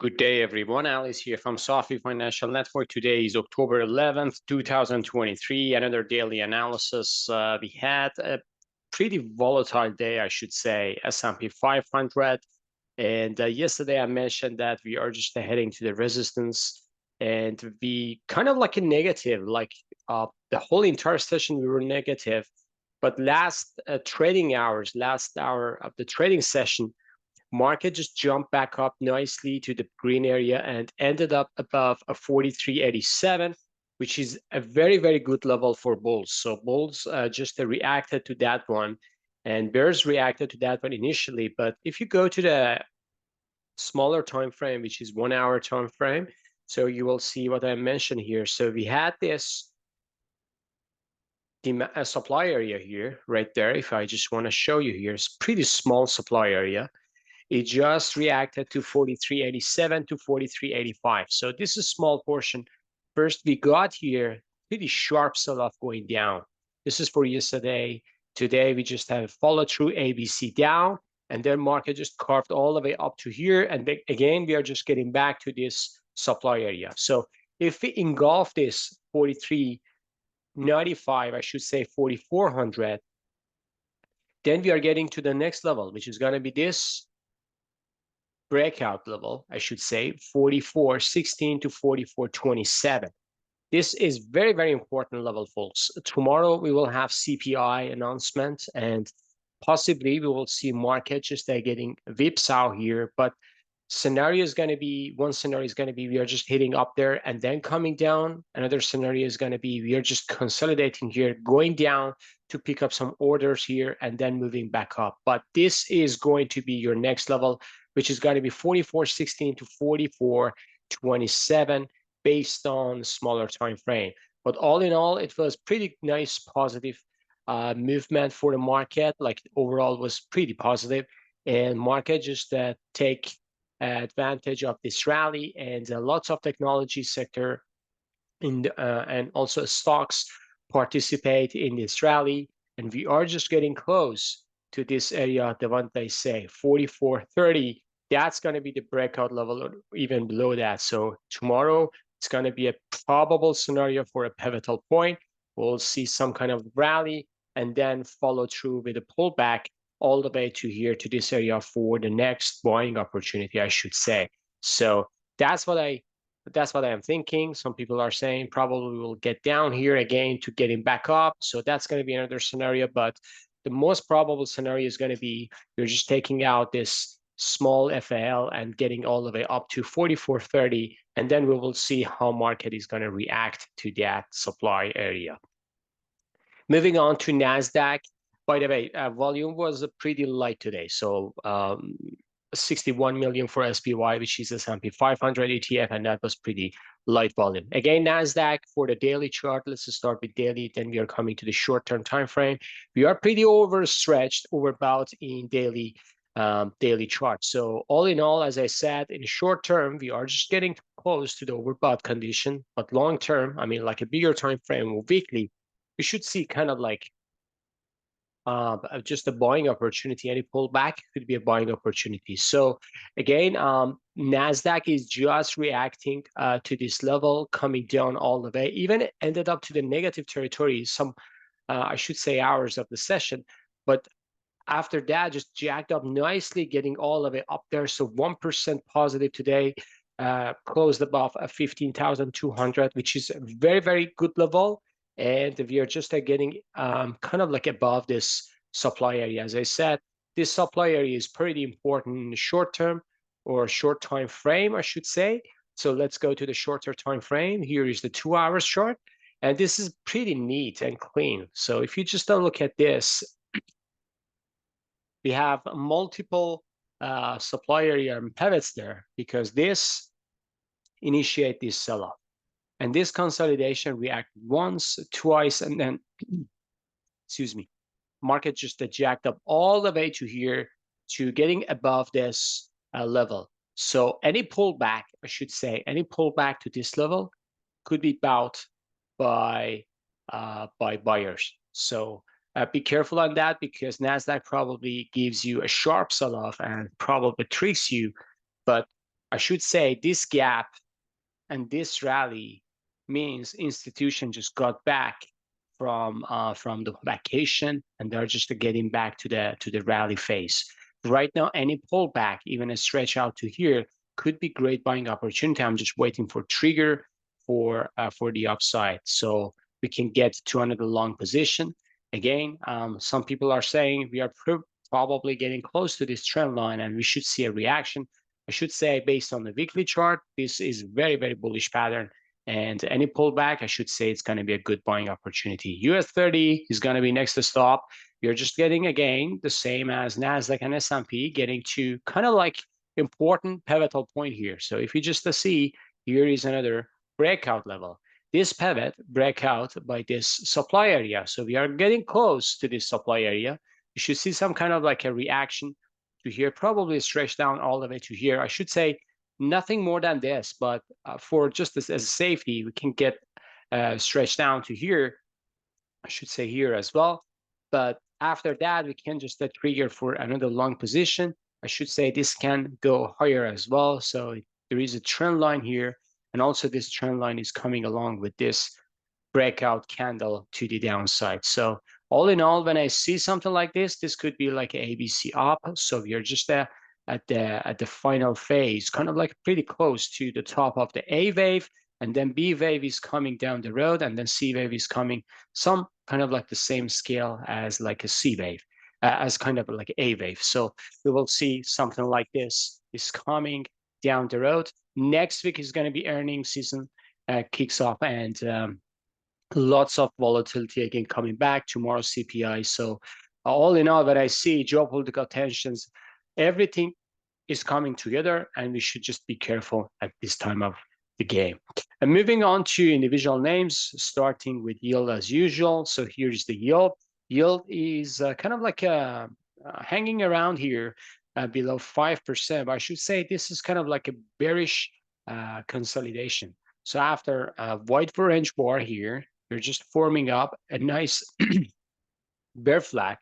Good day, everyone. Alice here from Sophie Financial Network. Today is October 11th, 2023. Another daily analysis. We had a pretty volatile day, I should say, S&P 500. And yesterday I mentioned that we are just heading to the resistance. And we kind of like a negative, like the whole entire session we were negative. But last last hour of the trading session, market just jumped back up nicely to the green area and ended up above a 43.87, which is a very, very good level for bulls. So bulls just reacted to that one, and bears reacted to that one initially. But if you go to the smaller time frame, which is 1 hour time frame, so you will see what I mentioned here. So we had this supply area here, right there. If I just want to show you here, it's pretty small supply area. It just reacted to 43.87 to 43.85. So this is a small portion. First, we got here pretty sharp sell-off going down. This is for yesterday. Today, we just have followed through ABC down, and then market just carved all the way up to here. And again, we are just getting back to this supply area. So if we engulf this 43.95, I should say 4,400, then we are getting to the next level, which is going to be this breakout level, I should say, 44.16 to 44.27. This is very, very important level, folks. Tomorrow we will have CPI announcement, and possibly we will see market just getting whipsaw here. But scenario is going to be, one scenario is going to be we are just hitting up there and then coming down. Another scenario is going to be we are just consolidating here, going down to pick up some orders here and then moving back up. But this is going to be your next level, which is going to be 44.16 to 44.27 based on smaller time frame. But all in all, it was pretty nice positive movement for the market. Like overall was pretty positive, and market just take advantage of this rally, and lots of technology sector and also stocks participate in this rally. And we are just getting close to this area, the one they say 44.30. That's going to be the breakout level or even below that. So tomorrow it's going to be a probable scenario for a pivotal point. We'll see some kind of rally and then follow through with a pullback all the way to here to this area for the next buying opportunity, I should say. So that's what I am thinking. Some people are saying probably we'll get down here again to getting back up. So that's going to be another scenario. But the most probable scenario is going to be you're just taking out this small FAL and getting all the way up to 44.30. And then we will see how market is going to react to that supply area. Moving on to Nasdaq. By the way, volume was pretty light today. So 61 million for SPY, which is S&P 500 ETF, and that was pretty light volume. Again, Nasdaq for the daily chart. Let's start with daily, then we are coming to the short-term time frame. We are pretty overstretched, overbought in daily chart. So all in all, as I said, in the short term, we are just getting close to the overbought condition. But long term, I mean, like a bigger time frame or weekly, we should see kind of like just a buying opportunity. Any pullback could be a buying opportunity. So again, Nasdaq is just reacting to this level, coming down all the way, even ended up to the negative territory some I should say hours of the session, but after that just jacked up nicely, getting all the way up there. So 1% positive today, closed above 15,200, which is a very, very good level. And we are just getting kind of like above this supply area. As I said, this supply area is pretty important in the short term or short time frame, I should say. So let's go to the shorter time frame. Here is the 2 hours chart, and this is pretty neat and clean. So if you just look at this, we have multiple supply area and pivots there because this initiate this sell-off. And this consolidation react once, twice, and then, excuse me, market just jacked up all the way to here to getting above this level. So any pullback, I should say, any pullback to this level could be bought by buyers. So be careful on that, because Nasdaq probably gives you a sharp sell-off and probably tricks you. But I should say this gap and this rally means institution just got back from the vacation, and they're just getting back to the rally phase. Right now, any pullback, even a stretch out to here, could be great buying opportunity. I'm just waiting for trigger for the upside, so we can get to another long position. Again, some people are saying we are probably getting close to this trend line, and we should see a reaction. I should say, based on the weekly chart, this is very, very bullish pattern. And any pullback, I should say it's going to be a good buying opportunity. US 30 is going to be next to stop. You're just getting, again, the same as Nasdaq and S&P, getting to kind of like important pivotal point here. So if you just see, here is another breakout level. This pivot breakout by this supply area. So we are getting close to this supply area. You should see some kind of like a reaction to here, probably stretch down all the way to here. I should say nothing more than this, but for just as a safety, we can get stretched down to here. I should say here as well. But after that, we can just trigger for another long position. I should say this can go higher as well. So there is a trend line here. And also this trend line is coming along with this breakout candle to the downside. So all in all, when I see something like this could be like an ABC up. So we are just at the final phase, kind of like pretty close to the top of the A wave, and then B wave is coming down the road, and then C wave is coming some kind of like the same scale as like a C wave, as kind of like A wave. So we will see something like this is coming down the road. Next week is going to be earnings season kicks off, and lots of volatility again coming back. Tomorrow CPI. So all in all, what I see, geopolitical tensions, everything is coming together, and we should just be careful at this time of the game. And moving on to individual names, starting with yield as usual. So here's the yield. Yield is kind of like hanging around here below 5%. But I should say this is kind of like a bearish consolidation. So after a wide orange bar here, you're just forming up a nice bear flag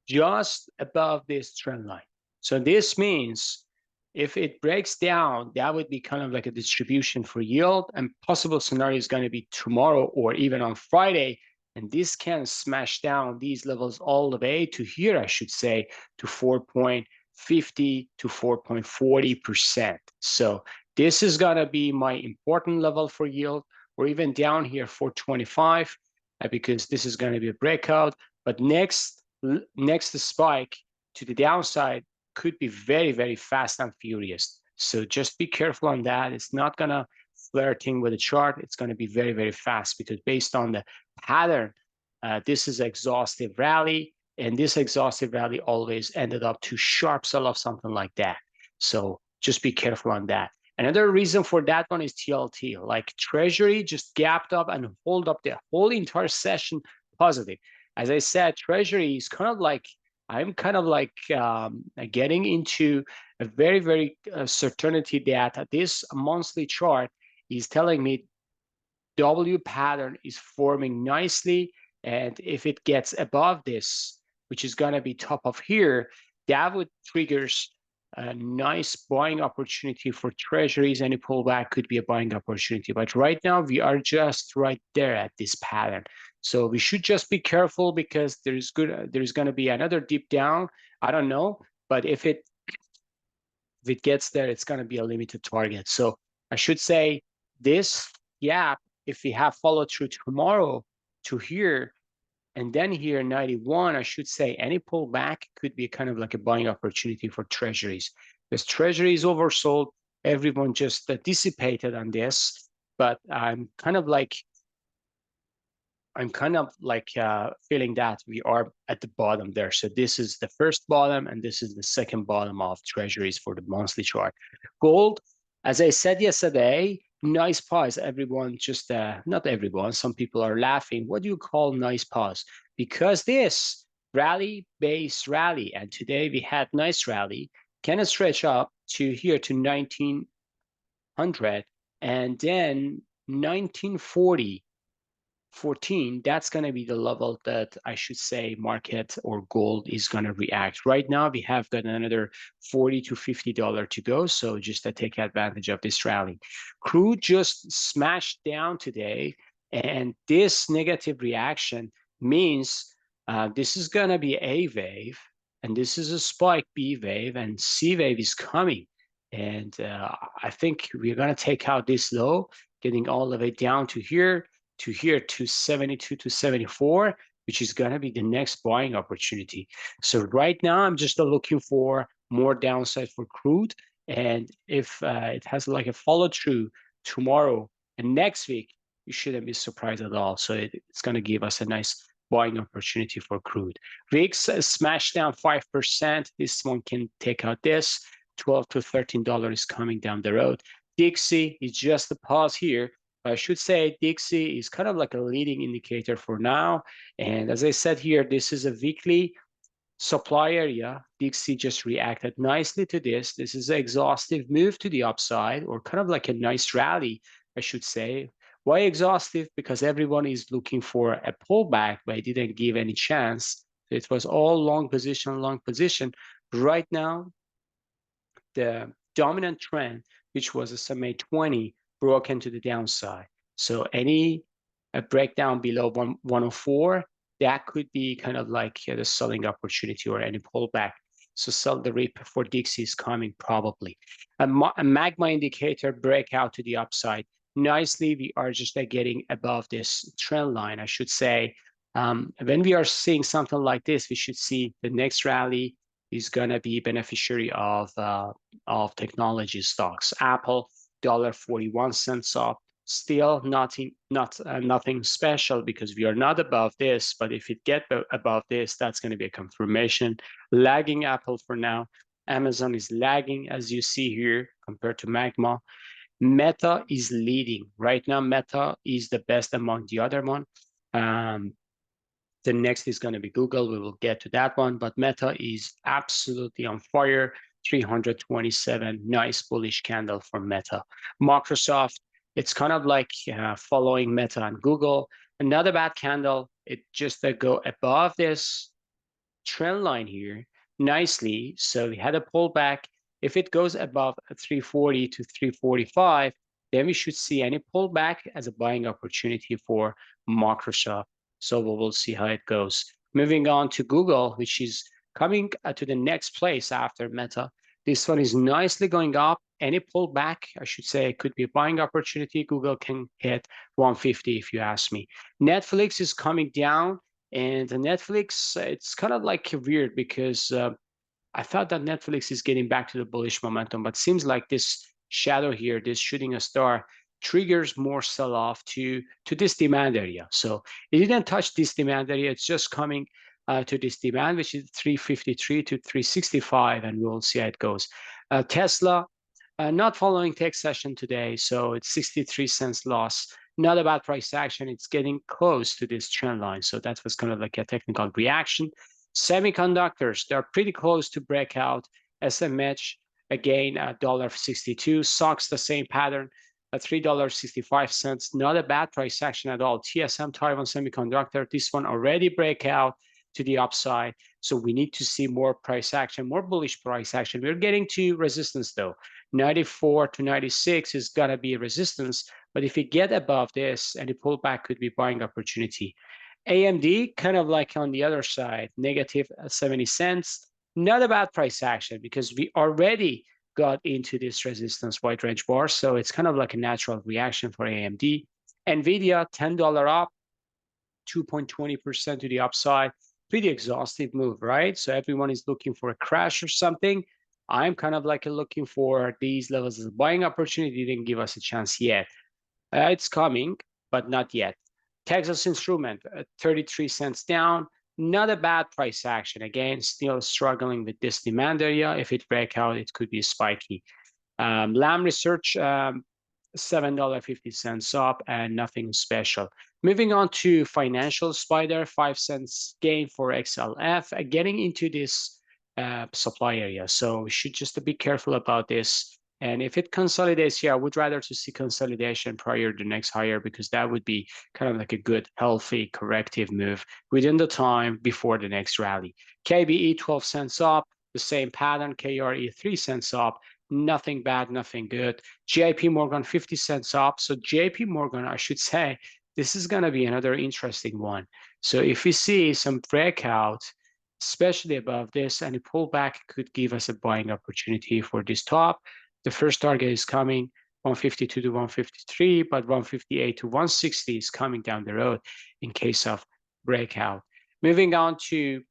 just above this trend line. So this means if it breaks down, that would be kind of like a distribution for yield, and possible scenario is going to be tomorrow or even on Friday. And this can smash down these levels all the way to here, I should say, to 4.50 to 4.40%. So this is going to be my important level for yield, or even down here 425, because this is going to be a breakout. But next spike to the downside could be very, very fast and furious. So just be careful on that. It's not going to flirting with the chart. It's going to be very, very fast, because based on the pattern, this is exhaustive rally, and this exhaustive rally always ended up to sharp sell-off, something like that. So just be careful on that. Another reason for that one is TLT. Like Treasury just gapped up and hold up the whole entire session positive. As I said, Treasury is kind of like, I'm kind of like getting into a very, very certainty that this monthly chart is telling me W pattern is forming nicely. And if it gets above this, which is going to be top of here, that would triggers a nice buying opportunity for treasuries. Any pullback could be a buying opportunity. But right now, we are just right there at this pattern. So we should just be careful, because there's going to be another deep down. I don't know, but if it gets there, it's going to be a limited target. So I should say this gap, if we have followed through tomorrow to here, and then here 91, I should say any pullback could be kind of like a buying opportunity for treasuries, because treasuries oversold. Everyone just dissipated on this, but I'm kind of like feeling that we are at the bottom there. So this is the first bottom, and this is the second bottom of treasuries for the monthly chart. Gold, as I said yesterday, nice pause. Everyone just, not everyone, some people are laughing. What do you call nice pause? Because this rally-based rally, and today we had nice rally, can stretch up to here to 1900, and then 1940. 14, that's going to be the level that I should say market or gold is going to react. Right now, we have got another $40 to $50 to go, so just to take advantage of this rally. Crude just smashed down today, and this negative reaction means this is going to be A wave, and this is a spike B wave, and C wave is coming. And I think we're going to take out this low, getting all the way down to here, to 72 to 74, which is going to be the next buying opportunity. So right now, I'm just looking for more downside for crude. And if it has like a follow through tomorrow and next week, you shouldn't be surprised at all. So it's going to give us a nice buying opportunity for crude. VIX smashed down 5%. This one can take out this. $12 to $13 coming down the road. Dixie is just a pause here. I should say Dixie is kind of like a leading indicator for now. And as I said here, this is a weekly supply area. Dixie just reacted nicely to this. This is an exhaustive move to the upside, or kind of like a nice rally, I should say. Why exhaustive? Because everyone is looking for a pullback, but it didn't give any chance. It was all long position, long position. Right now, the dominant trend, which was a SMA 20, broken to the downside. So any breakdown below 104, that could be kind of like the selling opportunity or any pullback. So sell the rip for Dixie is coming probably. A magma indicator breakout to the upside. Nicely, we are just getting above this trend line, I should say. When we are seeing something like this, we should see the next rally is going to be beneficiary of technology stocks. Apple, $1.41 up. Still nothing special because we are not above this, but if it gets above this, that's going to be a confirmation. Lagging Apple for now. Amazon is lagging, as you see here, compared to Magma. Meta is leading. Right now, Meta is the best among the other one. The next is going to be Google. We will get to that one, but Meta is absolutely on fire. 327, nice bullish candle for Meta. Microsoft, it's kind of like following Meta and Google. Another bad candle. It just go above this trend line here nicely. So we had a pullback. If it goes above 340 to 345, then we should see any pullback as a buying opportunity for Microsoft. So we will see how it goes. Moving on to Google, which is coming to the next place after Meta. This one is nicely going up. Any pullback, I should say, could be a buying opportunity. Google can hit 150 if you ask me. Netflix is coming down, and the Netflix, it's kind of like weird because I thought that Netflix is getting back to the bullish momentum, but seems like this shadow here, this shooting a star, triggers more sell-off to this demand area. So it didn't touch this demand area. It's just coming to this demand, which is 353 to 365, and we'll see how it goes. Tesla, not following tech session today, so it's 63 cents loss. Not a bad price action. It's getting close to this trend line. So that was kind of like a technical reaction. Semiconductors, they're pretty close to breakout. SMH, again, $1.62. SOX, the same pattern, $3.65. Not a bad price action at all. TSM, Taiwan Semiconductor, this one already breakout to the upside. So we need to see more price action, more bullish price action. We're getting to resistance though. 94 to 96 is gonna be a resistance, but if we get above this, any pullback could be buying opportunity. AMD, kind of like on the other side, negative 70 cents. Not a bad price action because we already got into this resistance wide range bar. So it's kind of like a natural reaction for AMD. NVIDIA, $10 up, 2.20% to the upside. Pretty exhaustive move, right? So everyone is looking for a crash or something. I'm kind of like looking for these levels as a buying opportunity. Didn't give us a chance yet. It's coming, but not yet. Texas Instrument, 33 cents down. Not a bad price action. Again, still struggling with this demand area. If it break out, it could be spiky. Lam Research, $7.50 up and nothing special. Moving on to Financial Spider, 5 cents gain for XLF, getting into this supply area. So we should just be careful about this. And if it consolidates here, I would rather to see consolidation prior to next higher, because that would be kind of like a good, healthy, corrective move within the time before the next rally. KBE 12 cents up, the same pattern. KRE 3 cents up. Nothing bad, nothing good. JP Morgan 50 cents up. So JP Morgan, I should say, this is going to be another interesting one. So if we see some breakout, especially above this, and a pullback could give us a buying opportunity for this top. The first target is coming 152 to 153, but 158 to 160 is coming down the road in case of breakout. Moving on to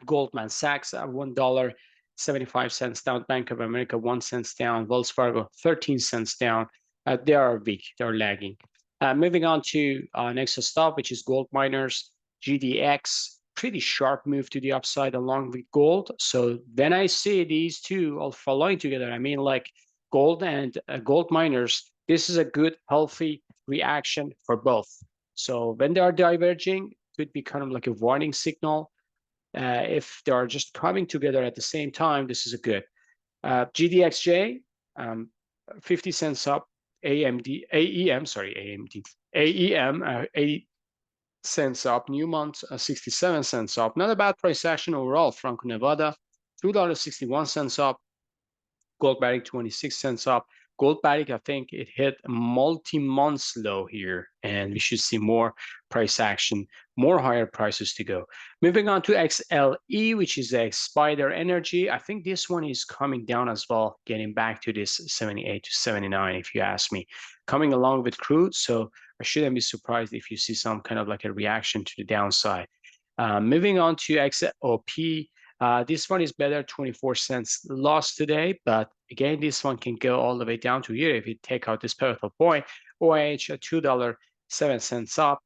Goldman Sachs, $1.75 down. Bank of America, 1 cent down. Wells Fargo, 13 cents down. They are weak, they're lagging. Moving on to next stop, which is GoldMiners, GDX. Pretty sharp move to the upside along with gold. So when I see these two all following together, I mean like gold and GoldMiners, this is a good, healthy reaction for both. So when they are diverging, it could be kind of like a warning signal. If they are just coming together at the same time, this is a good. GDXJ, 50 cents up. AMD, AEM, sorry, AMD, AEM, 80 cents up. Newmont, 67 cents up. Not a bad price action overall. Franco-Nevada, $2.61 up. Gold barring 26 cents up. Gold barring, I think it hit a multi-months low here, and we should see more price action, more higher prices to go. Moving on to XLE, which is a Spider Energy. I think this one is coming down as well, getting back to this 78 to 79, if you ask me. Coming along with crude, so I shouldn't be surprised if you see some kind of like a reaction to the downside. Moving on to XOP, this one is better, 24 cents loss today, but again, this one can go all the way down to here if you take out this pivotal point. OIH at $2.07 up.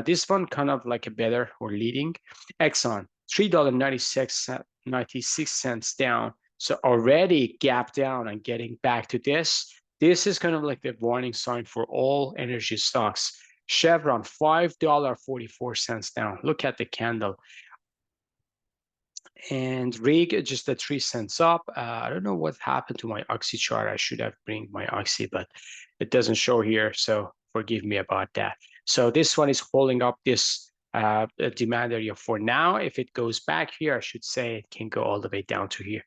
This one kind of like a better or leading. Exxon, $3.96 down. So already gap down and getting back to this. This is kind of like the warning sign for all energy stocks. Chevron, $5.44 down. Look at the candle. And rig just at 3 cents up. I don't know what happened to my oxy chart. I should have bring my oxy, but it doesn't show here, so forgive me about that. So this one is holding up this demand area for now. If it goes back here, I should say it can go all the way down to here.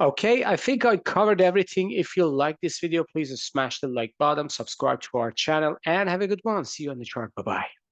Okay, I think I covered everything. If you like this video, please smash the like button, subscribe to our channel, and have a good one. See you on the chart. Bye-bye.